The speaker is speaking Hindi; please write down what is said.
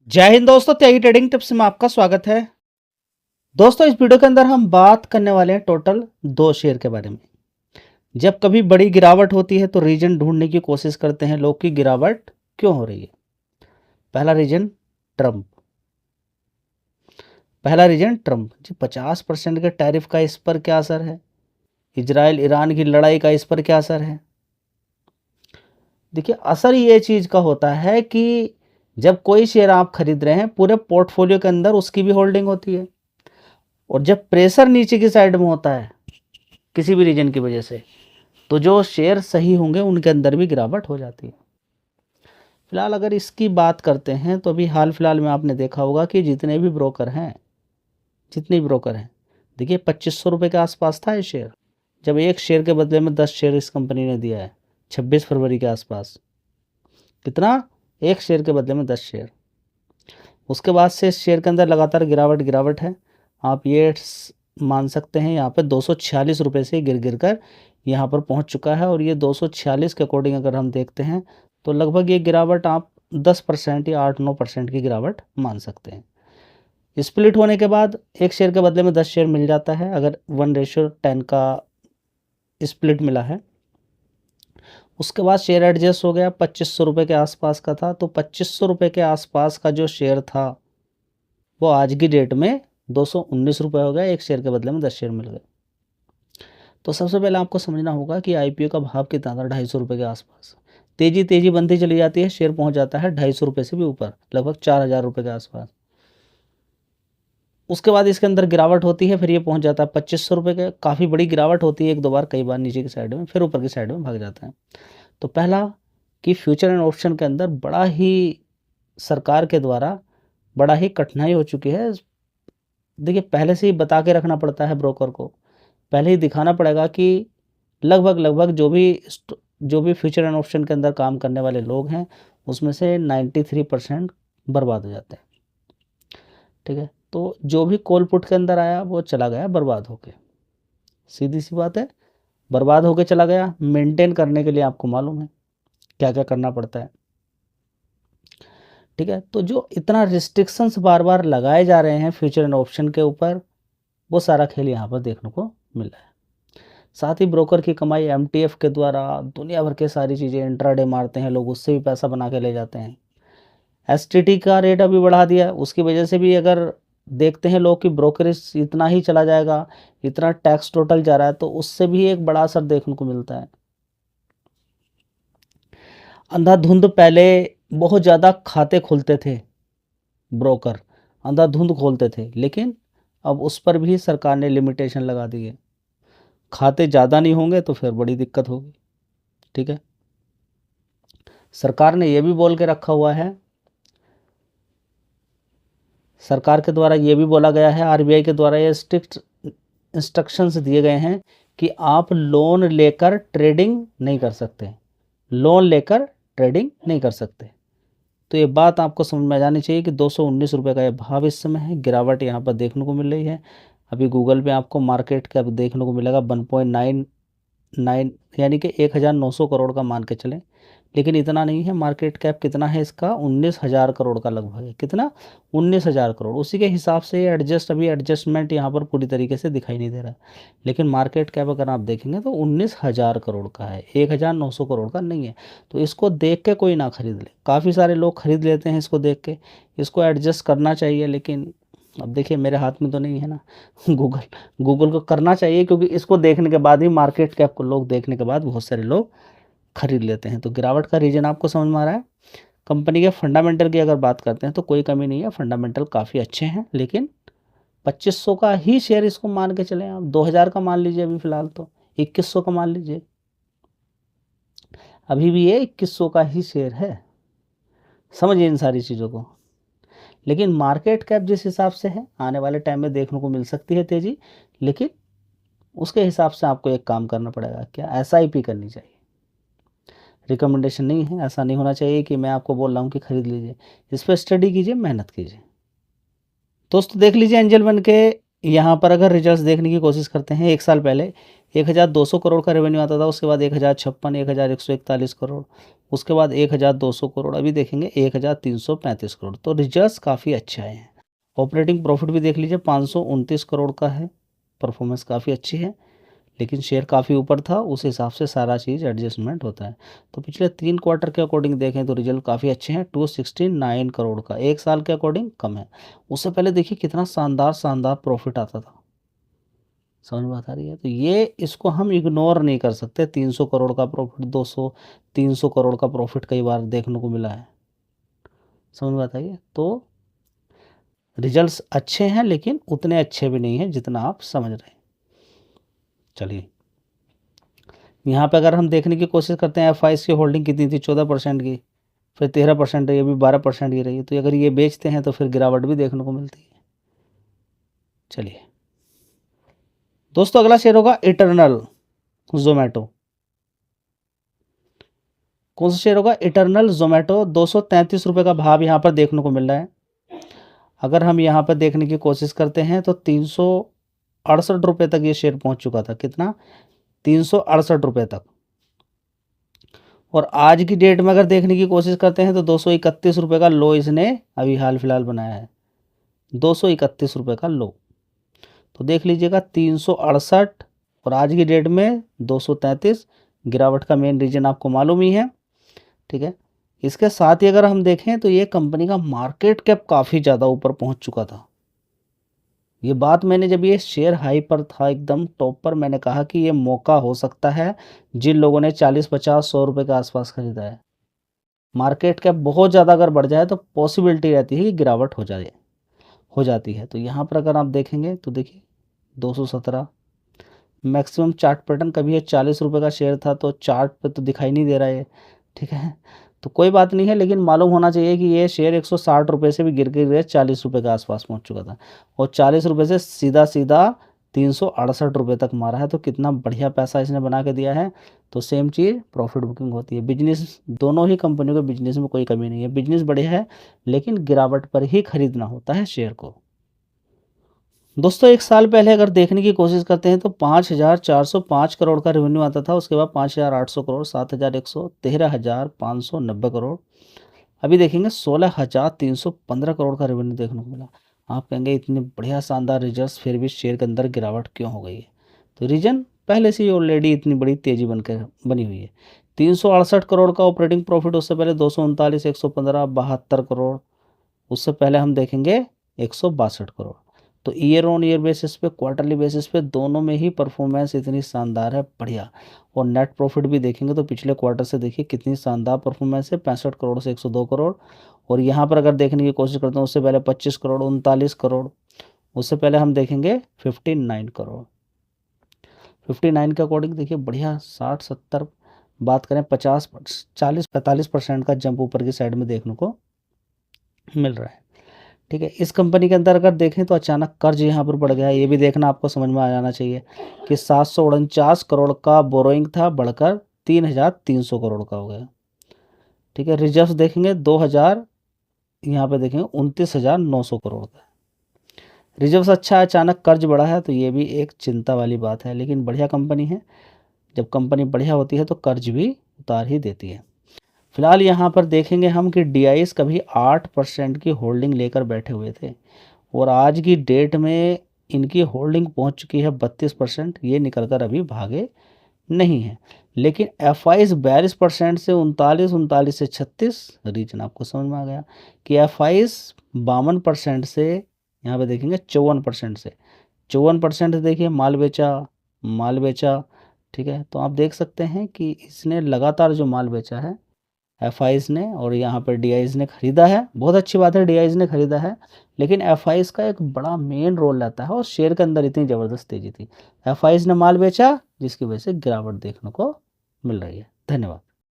जय हिंद दोस्तों, त्यागी ट्रेडिंग टिप्स में आपका स्वागत है। दोस्तों, इस वीडियो के अंदर हम बात करने वाले हैं टोटल दो शेयर के बारे में। जब कभी बड़ी गिरावट होती है तो रीजन ढूंढने की कोशिश करते हैं लोग कि गिरावट क्यों हो रही है। पहला रीजन ट्रम्प। जी 50% के टैरिफ का इस पर क्या असर है। इजराइल ईरान की लड़ाई का इस पर क्या असर है। देखिए, असर ये चीज़ का होता है कि जब कोई शेयर आप खरीद रहे हैं पूरे पोर्टफोलियो के अंदर उसकी भी होल्डिंग होती है, और जब प्रेशर नीचे की साइड में होता है किसी भी रीजन की वजह से, तो जो शेयर सही होंगे उनके अंदर भी गिरावट हो जाती है। फिलहाल अगर इसकी बात करते हैं तो अभी हाल फिलहाल में आपने देखा होगा कि जितने भी ब्रोकर हैं, देखिए 2500 रुपये के आसपास था ये शेयर, जब एक शेयर के बदले में 10 शेयर इस कंपनी ने दिया है 26 फरवरी के आसपास। कितना? एक शेयर के बदले में 10 शेयर। उसके बाद से इस शेयर के अंदर लगातार गिरावट है। आप ये मान सकते हैं यहाँ पे 246 रुपये से गिर गिर कर यहाँ पर पहुँच चुका है, और ये 246 के अकॉर्डिंग अगर हम देखते हैं तो लगभग ये गिरावट आप 10% या 8-9% की गिरावट मान सकते हैं। स्प्लिट होने के बाद एक शेयर के बदले में 10 शेयर मिल जाता है अगर 1:10 का स्प्लिट मिला है। उसके बाद शेयर एडजस्ट हो गया, 2500 रुपये के आसपास का था, तो 2500 रुपये के आसपास का जो शेयर था वो आज की डेट में 219 रुपये हो गया। एक शेयर के बदले में 10 शेयर मिल गए। तो सबसे पहले आपको समझना होगा कि आईपीओ का भाव कितना था, 250 रुपये के आसपास। तेजी बनती चली जाती है, शेयर पहुंच जाता है 250 रुपये से भी ऊपर, लगभग 4000 रुपये के आसपास। उसके बाद इसके अंदर गिरावट होती है, फिर ये पहुंच जाता है 2500 रुपये के। काफ़ी बड़ी गिरावट होती है, एक दो बार, कई बार नीचे की साइड में, फिर ऊपर की साइड में भाग जाता है। तो पहला कि फ्यूचर एंड ऑप्शन के अंदर बड़ा ही सरकार के द्वारा बड़ा ही कठिनाई हो चुकी है। देखिए, पहले से ही बता के रखना पड़ता है ब्रोकर को, पहले ही दिखाना पड़ेगा कि लगभग जो भी फ्यूचर एंड ऑप्शन के अंदर काम करने वाले लोग हैं उसमें से 93% बर्बाद हो जाते हैं। ठीक है, तो जो भी कॉल पुट के अंदर आया वो चला गया बर्बाद होके, सीधी सी बात है, बर्बाद होके चला गया। मेंटेन करने के लिए आपको मालूम है क्या क्या करना पड़ता है। ठीक है, तो जो इतना रिस्ट्रिक्शंस बार बार लगाए जा रहे हैं फ्यूचर एंड ऑप्शन के ऊपर, वो सारा खेल यहाँ पर देखने को मिल रहा है। साथ ही ब्रोकर की कमाई एमटीएफ के द्वारा दुनिया भर के सारी चीज़ें इंट्राडे मारते हैं लोग, उससे भी पैसा बना के ले जाते हैं। एसटीटी का रेट अभी बढ़ा दिया, उसकी वजह से भी अगर देखते हैं लोग कि ब्रोकरेज इतना ही चला जाएगा, इतना टैक्स टोटल जा रहा है, तो उससे भी एक बड़ा असर देखने को मिलता है। अंधाधुंध पहले बहुत ज़्यादा खाते खोलते थे ब्रोकर, अंधाधुंध खोलते थे, लेकिन अब उस पर भी सरकार ने लिमिटेशन लगा दी है। खाते ज़्यादा नहीं होंगे तो फिर बड़ी दिक्कत होगी। ठीक है, सरकार ने यह भी बोल के रखा हुआ है, सरकार के द्वारा ये भी बोला गया है, आरबीआई के द्वारा ये स्ट्रिक्ट इंस्ट्रक्शंस दिए गए हैं कि आप लोन लेकर ट्रेडिंग नहीं कर सकते, लोन लेकर ट्रेडिंग नहीं कर सकते। तो ये बात आपको समझ में आ जानी चाहिए कि 219 रुपये का ये भाव इस समय है। गिरावट यहाँ पर देखने को मिल रही है। अभी गूगल पे आपको मार्केट कैप देखने को मिलेगा 1.99, यानी कि 1900 करोड़ का मान के चलें, लेकिन इतना नहीं है। मार्केट कैप कितना है इसका? 19,000 करोड़ का लगभग है। कितना? 19,000 करोड़। उसी के हिसाब से अभी एडजस्टमेंट यहाँ पर पूरी तरीके से दिखाई नहीं दे रहा है, लेकिन मार्केट कैप अगर आप देखेंगे तो 19,000 करोड़ का है, 1,900 करोड़ का नहीं है। तो इसको देख के कोई ना खरीद ले। काफ़ी सारे लोग खरीद लेते हैं इसको देख के, इसको एडजस्ट करना चाहिए, लेकिन अब देखिए मेरे हाथ में तो नहीं है ना। गूगल को करना चाहिए, क्योंकि इसको देखने के बाद ही, मार्केट कैप को लोग देखने के बाद बहुत सारे लोग खरीद लेते हैं। तो गिरावट का रीजन आपको समझ में आ रहा है। कंपनी के फंडामेंटल की अगर बात करते हैं तो कोई कमी नहीं है, फंडामेंटल काफ़ी अच्छे हैं, लेकिन 2500 का ही शेयर इसको मान के चलें आप, 2000 का मान लीजिए अभी फ़िलहाल, तो 2100 का मान लीजिए, अभी भी ये 2100 का ही शेयर है। समझिए इन सारी चीज़ों को। लेकिन मार्केट कैप जिस हिसाब से है, आने वाले टाइम में देखने को मिल सकती है तेज़ी, लेकिन उसके हिसाब से आपको एक काम करना पड़ेगा, क्या? एसआईपी करनी चाहिए। रिकमेंडेशन नहीं है, ऐसा नहीं होना चाहिए कि मैं आपको बोल रहा हूँ कि खरीद लीजिए। इस पर स्टडी कीजिए, मेहनत कीजिए। दोस्तों देख लीजिए एंजल वन के यहाँ पर अगर रिजल्ट्स देखने की कोशिश करते हैं, एक साल पहले 1200 करोड़ का रेवेन्यू आता था, उसके बाद 1056, 1141 करोड़, उसके बाद 1200 करोड़, अभी देखेंगे 1335 करोड़। तो रिजल्ट्स काफ़ी अच्छे आए हैं। ऑपरेटिंग प्रॉफिट भी देख लीजिए 529 करोड़ का है, परफॉर्मेंस काफ़ी अच्छी है, लेकिन शेयर काफ़ी ऊपर था, उस हिसाब से सारा चीज़ एडजस्टमेंट होता है। तो पिछले 3 क्वार्टर के अकॉर्डिंग देखें तो रिजल्ट काफ़ी अच्छे हैं। 269 करोड़ का, एक साल के अकॉर्डिंग कम है। उससे पहले देखिए कितना शानदार प्रॉफिट आता था, समझ में बात आ रही है। तो ये इसको हम इग्नोर नहीं कर सकते। 300 करोड़ का प्रॉफिट, 200 300 करोड़ का प्रॉफिट कई बार देखने को मिला है, समझ में बात आई है। तो रिजल्ट्स अच्छे हैं, लेकिन उतने अच्छे भी नहीं हैं जितना आप समझ रहे हैं। चलिए, यहाँ पे अगर हम देखने की कोशिश करते हैं, एफ की होल्डिंग कितनी थी, 14% की, फिर 13% रही, अभी 12% की रही है। तो अगर ये बेचते हैं तो फिर गिरावट भी देखने को मिलती है। चलिए दोस्तों, अगला शेयर होगा इटर्नल जोमेटो। कौन सा शेयर होगा, इटर्नल जोमेटो। 233 रुपये का भाव यहाँ पर देखने को मिल रहा है। अगर हम यहाँ पर देखने की कोशिश करते हैं तो 368 रुपये तक ये शेयर पहुँच चुका था। कितना, 368 रुपये तक। और आज की डेट में अगर देखने की कोशिश करते हैं तो 231 रुपये का लो इसने अभी हाल फिलहाल बनाया है, 231 रुपये का लो। तो देख लीजिएगा 368 और आज की डेट में 233। गिरावट का मेन रीजन आपको मालूम ही है, ठीक है। इसके साथ ही अगर हम देखें तो ये कंपनी का मार्केट कैप काफ़ी ज़्यादा ऊपर पहुंच चुका था। ये बात मैंने जब ये शेयर हाई पर था, एकदम टॉप पर, मैंने कहा कि ये मौका हो सकता है जिन लोगों ने 40, 50, 100 रुपये के आसपास खरीदा है। मार्केट कैप बहुत ज़्यादा अगर बढ़ जाए तो पॉसिबिलिटी रहती है कि गिरावट हो जाती है। तो यहाँ पर अगर आप देखेंगे तो देखिए 217 मैक्सिमम चार्ट पैटर्न। कभी ये 40 रुपये का शेयर था तो चार्ट पे तो दिखाई नहीं दे रहा है, ठीक है। तो कोई बात नहीं है, लेकिन मालूम होना चाहिए कि ये शेयर 160 रुपये से भी गिर के 40 रुपये के आसपास पहुंच चुका था, और 40 रुपये से सीधा सीधा 368 रुपये तक मारा है। तो कितना बढ़िया पैसा इसने बना के दिया है। तो सेम चीज़ प्रॉफिट बुकिंग होती है। बिजनेस, दोनों ही कंपनियों के बिजनेस में कोई कमी नहीं है, बिजनेस बढ़िया है, लेकिन गिरावट पर ही खरीदना होता है शेयर को। दोस्तों, एक साल पहले अगर देखने की कोशिश करते हैं तो 5,405 करोड़ का रेवेन्यू आता था, उसके बाद 5,800 करोड़, 7,100, 13,590 करोड़। अभी देखेंगे 16,315 करोड़ का रेवेन्यू देखने को मिला। आप कहेंगे इतने बढ़िया शानदार रिजल्ट्स, फिर भी शेयर के अंदर गिरावट क्यों हो गई है। तो रीजन पहले से ही ऑलरेडी इतनी बड़ी तेज़ी बनी हुई है। 368 करोड़ का ऑपरेटिंग प्रॉफिट, उससे पहले 239, 115, 72 करोड़, उससे पहले हम देखेंगे 162 करोड़। तो ईयर ऑन ईयर बेसिस पे, क्वार्टरली बेसिस पे, दोनों में ही परफॉर्मेंस इतनी शानदार है, बढ़िया। और नेट प्रॉफिट भी देखेंगे तो पिछले क्वार्टर से देखिए कितनी शानदार परफॉर्मेंस है, 65 करोड़ से 102 करोड़। और यहाँ पर अगर देखने की कोशिश करते हैं, उससे पहले 25 करोड़, 39 करोड़, उससे पहले हम देखेंगे 59 करोड़। 59 के अकॉर्डिंग देखिए बढ़िया 60, 70, बात करें 50, 40, 45% का जंप ऊपर की साइड में देखने को मिल रहा है, ठीक है। इस कंपनी के अंदर अगर देखें तो अचानक कर्ज यहाँ पर बढ़ गया है, ये भी देखना आपको समझ में आ जाना चाहिए कि 749 करोड़ का बोरोइंग था, बढ़कर 3,300 करोड़ का हो गया, ठीक है। रिजर्व्स देखेंगे 2000, यहाँ पे देखेंगे 29,900 करोड़ का रिजर्व्स। अच्छा है, अचानक कर्ज बढ़ा है तो ये भी एक चिंता वाली बात है, लेकिन बढ़िया कंपनी है। जब कंपनी बढ़िया होती है तो कर्ज भी उतार ही देती है। फिलहाल यहाँ पर देखेंगे हम कि DIS कभी 8% की होल्डिंग लेकर बैठे हुए थे, और आज की डेट में इनकी होल्डिंग पहुंच चुकी है 32%। ये निकलकर अभी भागे नहीं है। लेकिन FIs 42% से 39, 39 से 36। रीजन आपको समझ में आ गया कि FIs 52% से, यहाँ पे देखेंगे 54% से, 54% देखिए माल बेचा, ठीक है। तो आप देख सकते हैं कि इसने लगातार जो माल बेचा है FIs ने, और यहाँ पर DIs ने खरीदा है। बहुत अच्छी बात है, DIs ने खरीदा है, लेकिन FIs का एक बड़ा मेन रोल रहता है, और शेयर के अंदर इतनी ज़बरदस्त तेजी थी। FIs ने माल बेचा, जिसकी वजह से गिरावट देखने को मिल रही है। धन्यवाद।